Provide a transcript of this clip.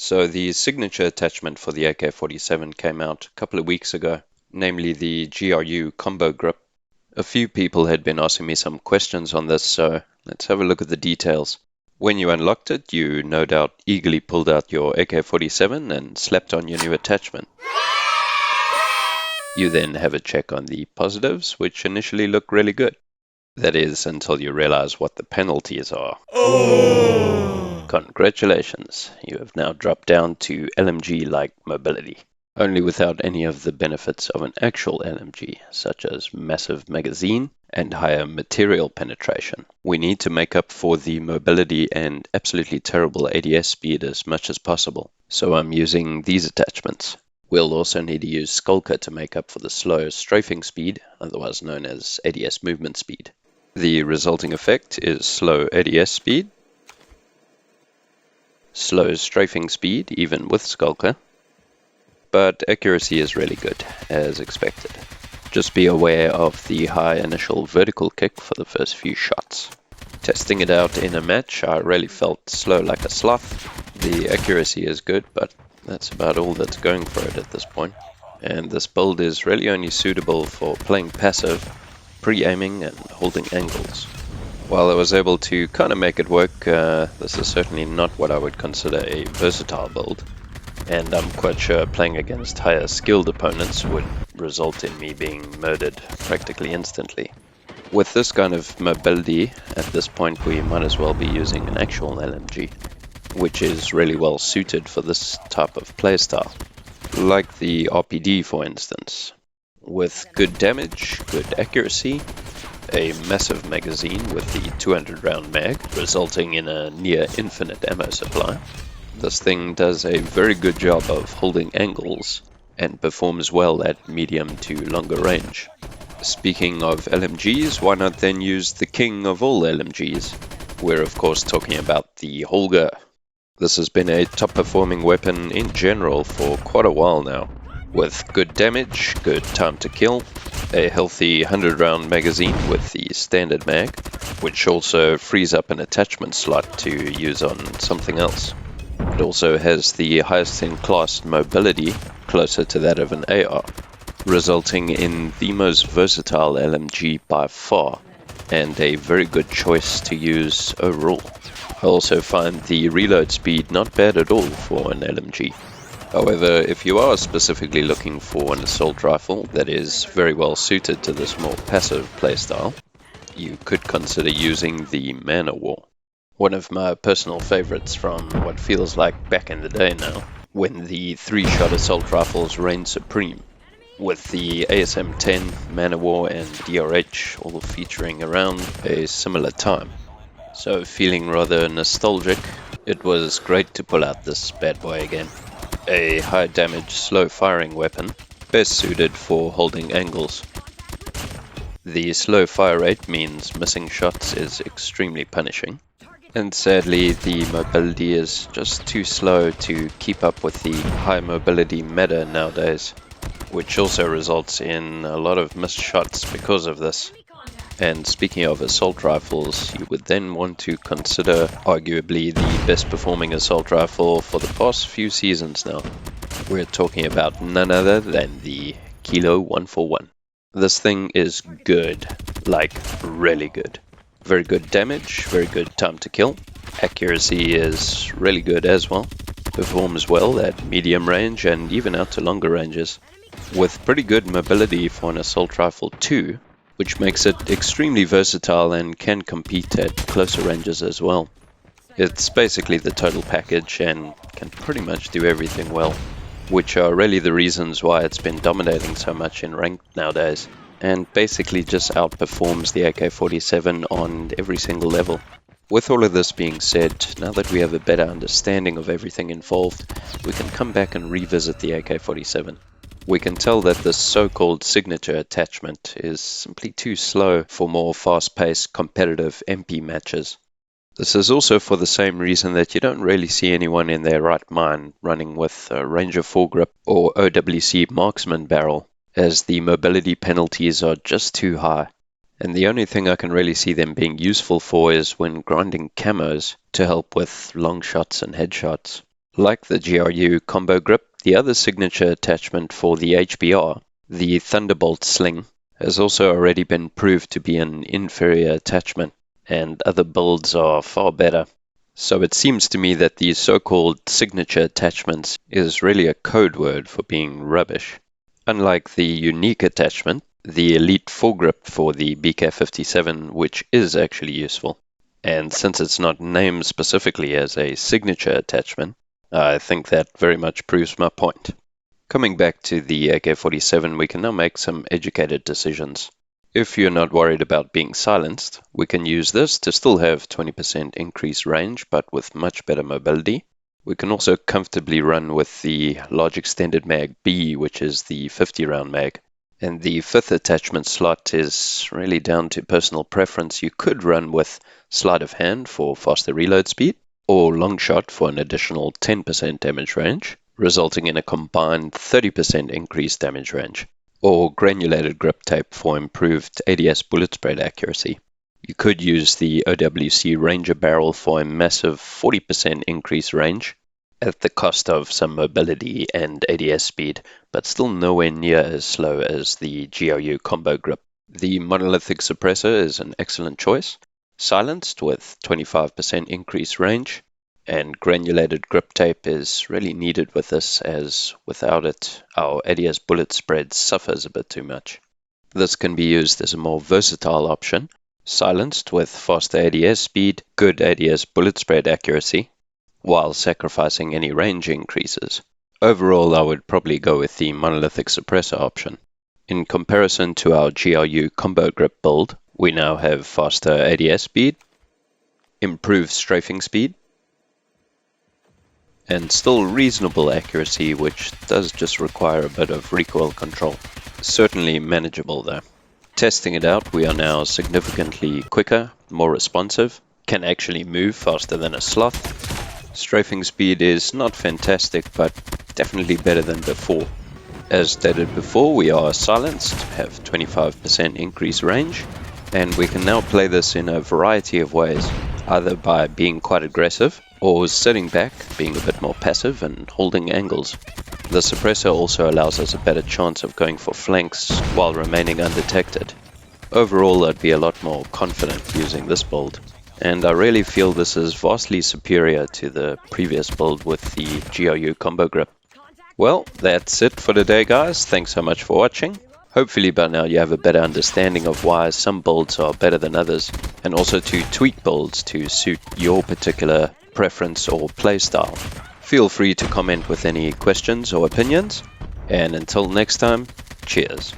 So the signature attachment for the AK-47 came out a couple of weeks ago, namely the GRU Combo Grip. A few people had been asking me some questions on this, so let's have a look at the details. When you unlocked it, you no doubt eagerly pulled out your AK-47 and slapped on your new attachment. You then have a check on the positives, which initially look really good. That is, until you realize what the penalties are. Congratulations, you have now dropped down to LMG-like mobility, only without any of the benefits of an actual LMG, such as massive magazine and higher material penetration. We need to make up for the mobility and absolutely terrible ADS speed as much as possible, so I'm using these attachments. We'll also need to use Skulker to make up for the slow strafing speed, otherwise known as ADS movement speed. The resulting effect is slow ADS speed, slow strafing speed even with Skulker, but accuracy is really good, as expected. Just be aware of the high initial vertical kick for the first few shots. Testing it out in a match, I really felt slow like a sloth. The accuracy is good, but that's about all that's going for it at this point. And this build is really only suitable for playing passive, pre-aiming and holding angles. While I was able to kind of make it work, this is certainly not what I would consider a versatile build. And I'm quite sure playing against higher skilled opponents would result in me being murdered practically instantly. With this kind of mobility, at this point we might as well be using an actual LMG, which is really well suited for this type of playstyle. Like the RPD, for instance. With good damage, good accuracy, a massive magazine with the 200 round mag, resulting in a near infinite ammo supply. This thing does a very good job of holding angles and performs well at medium to longer range. Speaking of LMGs, why not then use the king of all LMGs? We're of course talking about the Holger. This has been a top performing weapon in general for quite a while now, with good damage, good time to kill, a healthy 100 round magazine with the standard mag, which also frees up an attachment slot to use on something else. It also has the highest in class mobility, closer to that of an AR, resulting in the most versatile LMG by far, and a very good choice to use overall. I also find the reload speed not bad at all for an LMG. However, if you are specifically looking for an assault rifle that is very well suited to this more passive playstyle, you could consider using the Man O' War. One of my personal favorites from what feels like back in the day now, when the 3-shot assault rifles reigned supreme, with the ASM-10, Man O' War and DRH all featuring around a similar time. So feeling rather nostalgic, it was great to pull out this bad boy again. A high damage, slow firing weapon, best suited for holding angles. The slow fire rate means missing shots is extremely punishing, and sadly the mobility is just too slow to keep up with the high mobility meta nowadays, which also results in a lot of missed shots because of this. And speaking of assault rifles, you would then want to consider arguably the best performing assault rifle for the past few seasons now. We're talking about none other than the Kilo 141. This thing is good, like really good. Very good damage, very good time to kill. Accuracy is really good as well. Performs well at medium range and even out to longer ranges. With pretty good mobility for an assault rifle too, which makes it extremely versatile and can compete at closer ranges as well. It's basically the total package and can pretty much do everything well, which are really the reasons why it's been dominating so much in ranked nowadays, and basically just outperforms the AK-47 on every single level. With all of this being said, now that we have a better understanding of everything involved, we can come back and revisit the AK-47. We can tell that this so-called signature attachment is simply too slow for more fast-paced competitive MP matches. This is also for the same reason that you don't really see anyone in their right mind running with a Ranger foregrip or OWC marksman barrel, as the mobility penalties are just too high. And the only thing I can really see them being useful for is when grinding camos to help with long shots and headshots. Like the GRU Combo Grip, the other signature attachment for the HBR, the Thunderbolt Sling, has also already been proved to be an inferior attachment, and other builds are far better. So it seems to me that these so-called signature attachments is really a code word for being rubbish. Unlike the unique attachment, the Elite Foregrip for the AK-47, which is actually useful. And since it's not named specifically as a signature attachment, I think that very much proves my point. Coming back to the AK-47, we can now make some educated decisions. If you're not worried about being silenced, we can use this to still have 20% increased range, but with much better mobility. We can also comfortably run with the large extended mag B, which is the 50-round mag. And the fifth attachment slot is really down to personal preference. You could run with sleight of hand for faster reload speed, or long shot for an additional 10% damage range, resulting in a combined 30% increased damage range, or granulated grip tape for improved ADS bullet spread accuracy. You could use the OWC Ranger barrel for a massive 40% increased range, at the cost of some mobility and ADS speed, but still nowhere near as slow as the GRU Combo Grip. The monolithic suppressor is an excellent choice, silenced with 25% increased range, and granulated grip tape is really needed with this, as without it, our ADS bullet spread suffers a bit too much. This can be used as a more versatile option, silenced with faster ADS speed, good ADS bullet spread accuracy, while sacrificing any range increases. Overall, I would probably go with the monolithic suppressor option. In comparison to our GRU Combo Grip build, we now have faster ADS speed, improved strafing speed, and still reasonable accuracy, which does just require a bit of recoil control. Certainly manageable though. Testing it out, we are now significantly quicker, more responsive, can actually move faster than a sloth. Strafing speed is not fantastic, but definitely better than before. As stated before, we are silenced, have 25% increased range, and we can now play this in a variety of ways, either by being quite aggressive, or sitting back, being a bit more passive and holding angles. The suppressor also allows us a better chance of going for flanks while remaining undetected. Overall, I'd be a lot more confident using this build, and I really feel this is vastly superior to the previous build with the GRU Combo Grip. Well, that's it for today, guys. Thanks so much for watching. Hopefully by now you have a better understanding of why some builds are better than others, and also to tweak builds to suit your particular preference or playstyle. Feel free to comment with any questions or opinions, and until next time, cheers.